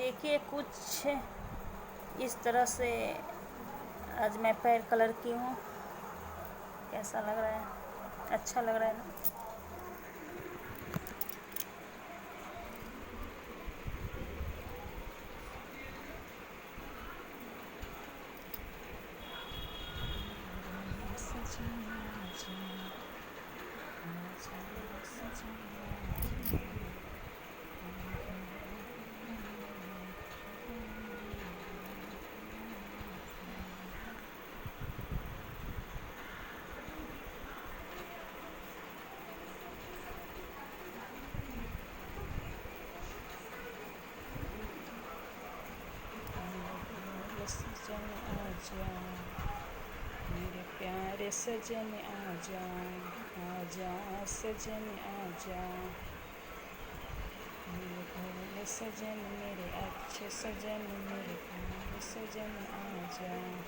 देखिए कुछ इस तरह से आज मैं पैर कलर की हूँ। कैसा लग रहा है? अच्छा लग रहा है ना? सजन आजा, मेरे प्यारे सजन आजा, आजा सजन आजा, मेरे भोले सजन, मेरे अच्छे सजन, मेरे प्यारे सजन आजा।